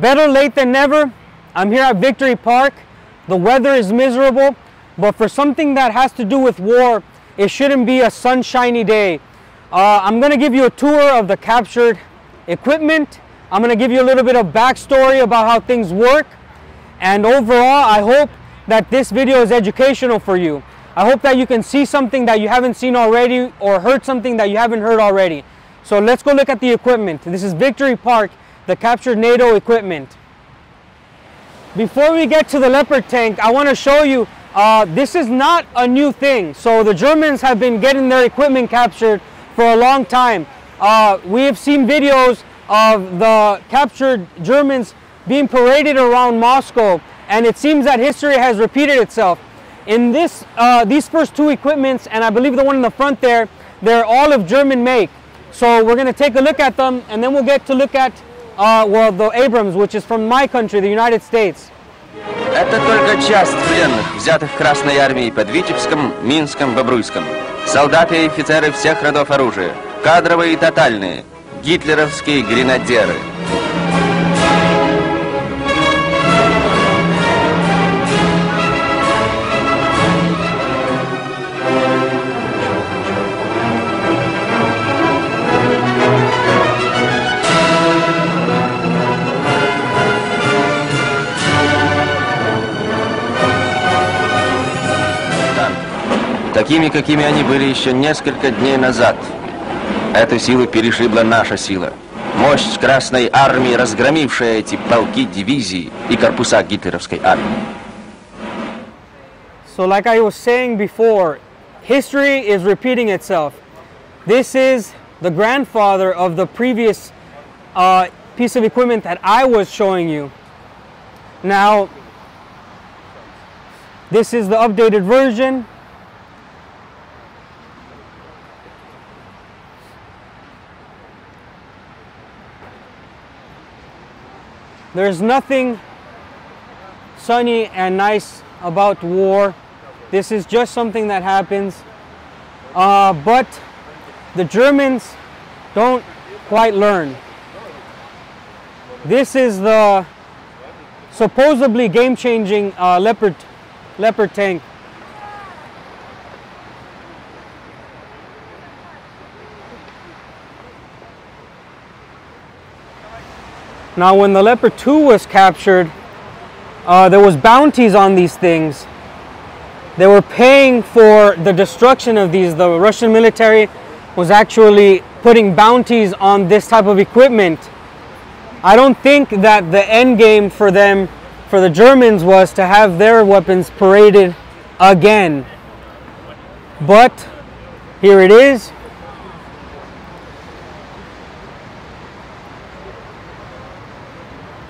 Better late than never. I'm here at Victory Park. The weather is miserable, but for something that has to do with war, it shouldn't be a sunshiny day. I'm going to give you a tour of the captured equipment. I'm going to give you a little bit of backstory about how things work. And overall, I hope that this video is educational for you. I hope that you can see something that you haven't seen already or heard something that you haven't heard already. So let's go look at the equipment. This is Victory Park, the captured NATO equipment. Before we get to the Leopard tank, I want to show you this is not a new thing. So the Germans have been getting their equipment captured for a long time. We have seen videos of the captured Germans being paraded around Moscow, and it seems that history has repeated itself. In these first two equipments, and I believe the one in the front there, they're all of German make. So we're going to take a look at them, and then we'll get to look at well, the Abrams, which is from my country, the United States. Это только часть пленных, взятых Красной Армией под Витебском, Минском, Бобруйском. Солдаты и офицеры всех родов оружия. Кадровые и тотальные. Гитлеровские гренадеры. Такими, какими они были еще несколько дней назад. Эту силу перешибла наша сила. Мощь Красной Армии, разгромившая эти полки, дивизии и корпуса гитлеровской армии. So like I was saying before, history is repeating itself. This is the grandfather of the previous piece of equipment that I was showing you. Now, this is the updated version. There's nothing sunny and nice about war. This is just something that happens. But the Germans don't quite learn. This is the supposedly game-changing Leopard tank. Now, when the Leopard 2 was captured, there was bounties on these things. They were paying for the destruction of these. The Russian military was actually putting bounties on this type of equipment. I don't think that the end game for them, for the Germans, was to have their weapons paraded again. But here it is.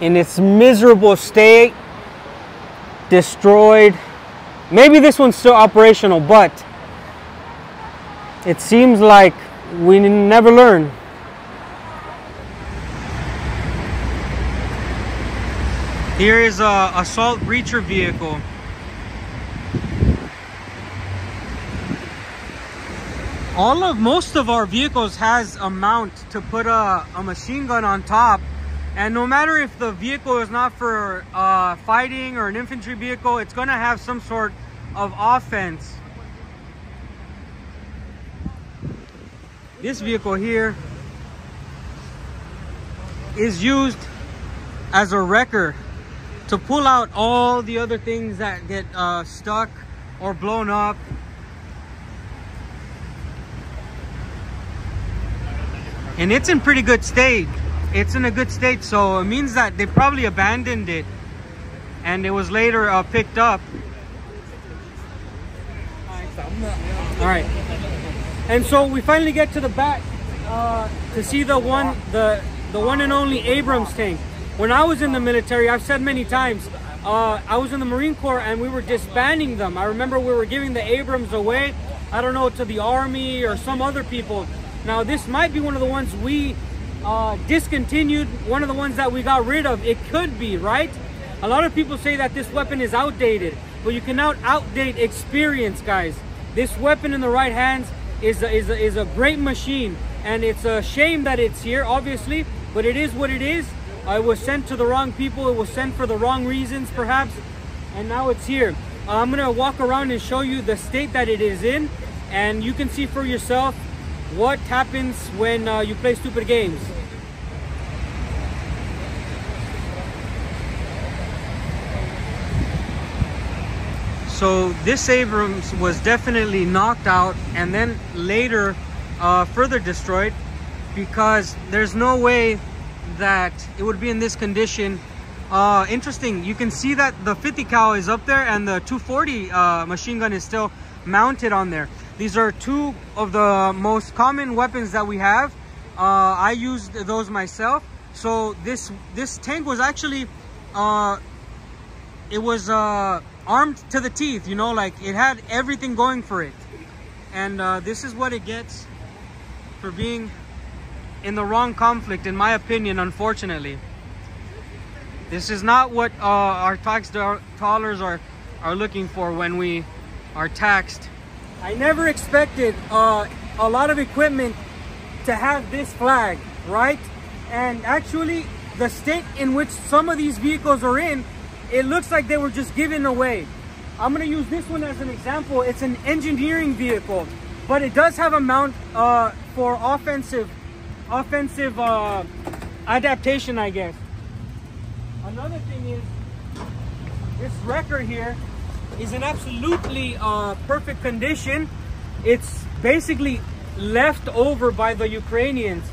In its miserable state, destroyed. Maybe this one's still operational, but it seems like we never learn. Here is a assault breacher vehicle. Most of our vehicles has a mount to put a machine gun on top. And no matter if the vehicle is not for fighting or an infantry vehicle, it's going to have some sort of offense. This vehicle here is used as a wrecker to pull out all the other things that get stuck or blown up. And it's in pretty good state. It's in a good state, so it means that they probably abandoned it and it was later picked up. All right, and so we finally get to the back to see the one and only Abrams tank. When I was in the military, I've said many times, I was in the Marine Corps and we were disbanding them. I remember we were giving the Abrams away, I don't know, to the Army or some other people. Now this might be one of the ones we discontinued, one of the ones that we got rid of. It could be, right? A lot of people say that this weapon is outdated, but you cannot outdate experience, guys. This weapon in the right hands is a great machine, and it's a shame that it's here, obviously, but it is what it is. It was sent to the wrong people. It was sent for the wrong reasons, perhaps, and now it's here. I'm gonna walk around and show you the state that it is in, and you can see for yourself what happens when you play stupid games. So this Abrams was definitely knocked out and then later further destroyed, because there's no way that it would be in this condition. Interesting, you can see that the 50 cal is up there and the 240 machine gun is still mounted on there. These are two of the most common weapons that we have. I used those myself. So this tank was actually it was armed to the teeth, you know, like it had everything going for it. And this is what it gets for being in the wrong conflict, in my opinion, unfortunately. This is not what our tax dollars are looking for when we are taxed. I never expected a lot of equipment to have this flag, right? And actually, the state in which some of these vehicles are in, it looks like they were just given away. I'm gonna use this one as an example. It's an engineering vehicle, but it does have a mount for offensive adaptation, I guess. Another thing is, this wrecker here is in absolutely perfect condition. It's basically left over by the Ukrainians.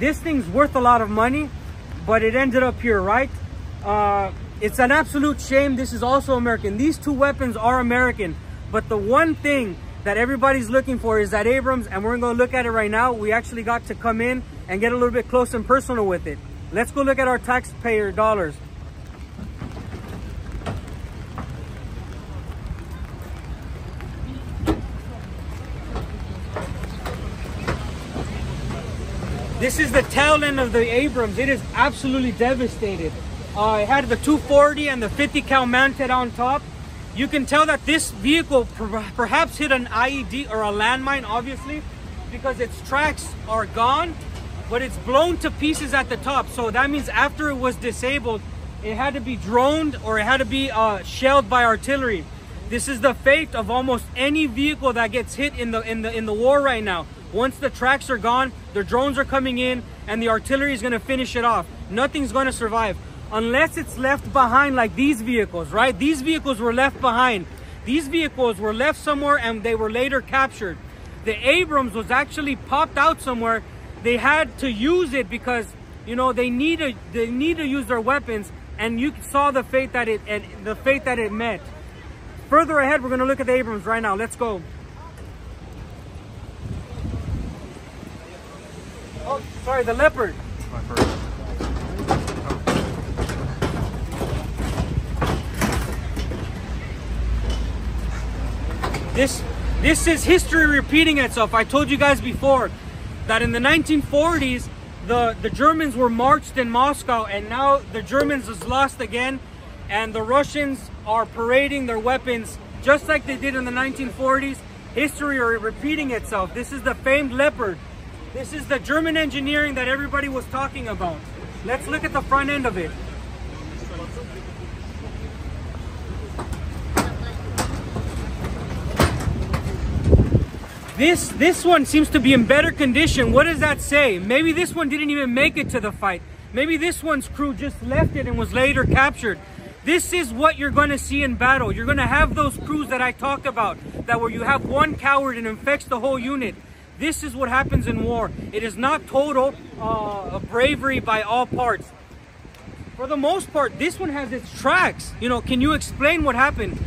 This thing's worth a lot of money, but it ended up here, right? It's an absolute shame. This is also American. These two weapons are American, but the one thing that everybody's looking for is that Abrams, and we're gonna look at it right now. We actually got to come in and get a little bit close and personal with it. Let's go look at our taxpayer dollars. This is the tail end of the Abrams. It is absolutely devastated. It had the 240 and the 50 cal mounted on top. You can tell that this vehicle perhaps hit an IED or a landmine, obviously, because its tracks are gone, but it's blown to pieces at the top. So that means after it was disabled, it had to be droned or it had to be shelled by artillery. This is the fate of almost any vehicle that gets hit in the war right now. Once the tracks are gone, the drones are coming in and the artillery is going to finish it off. Nothing's going to survive unless it's left behind, like these vehicles, right? These vehicles were left behind. These vehicles were left somewhere and they were later captured. The Abrams was actually popped out somewhere. They had to use it because, you know, they need to use their weapons, and you saw the fate that it met. Further ahead, we're going to look at the Abrams right now. Let's go. Oh, sorry, the Leopard. This is history repeating itself. I told you guys before that in the 1940s, the Germans were marched in Moscow, and now the Germans is lost again, and the Russians are parading their weapons just like they did in the 1940s. History are repeating itself. This is the famed Leopard. This is the German engineering that everybody was talking about. Let's look at the front end of it. This one seems to be in better condition. What does that say? Maybe this one didn't even make it to the fight. Maybe this one's crew just left it and was later captured. This is what you're going to see in battle. You're going to have those crews that I talked about, that where you have one coward and infects the whole unit. This is what happens in war. It is not total bravery by all parts. For the most part, this one has its tracks. You know, can you explain what happened?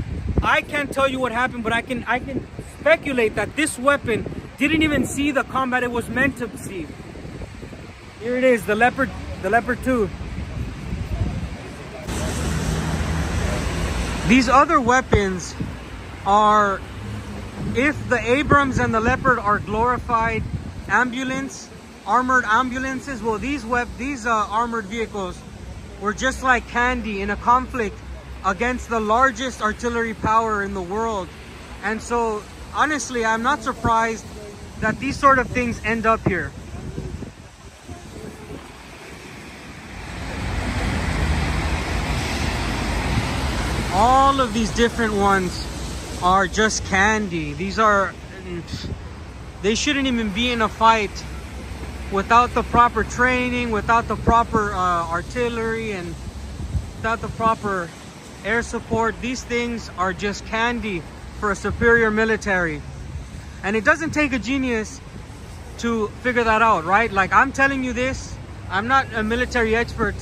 I can't tell you what happened, but I can speculate that this weapon didn't even see the combat it was meant to see. Here it is, the Leopard 2. These other weapons are, if the Abrams and the Leopard are glorified armored ambulances, well, these armored vehicles were just like candy in a conflict against the largest artillery power in the world. And so, honestly, I'm not surprised that these sort of things end up here. All of these different ones are just candy. These are, they shouldn't even be in a fight without the proper training, without the proper artillery, and without the proper air support. These things are just candy for a superior military. And it doesn't take a genius to figure that out, right? Like, I'm telling you this, I'm not a military expert.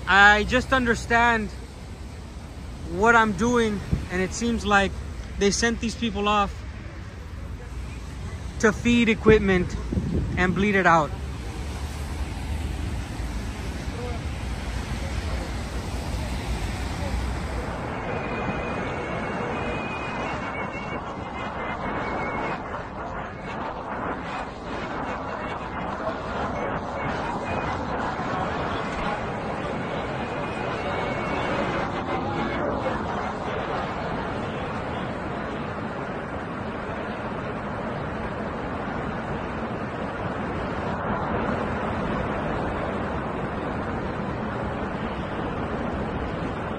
I just understand what I'm doing, and it seems like they sent these people off to feed equipment and bleed it out.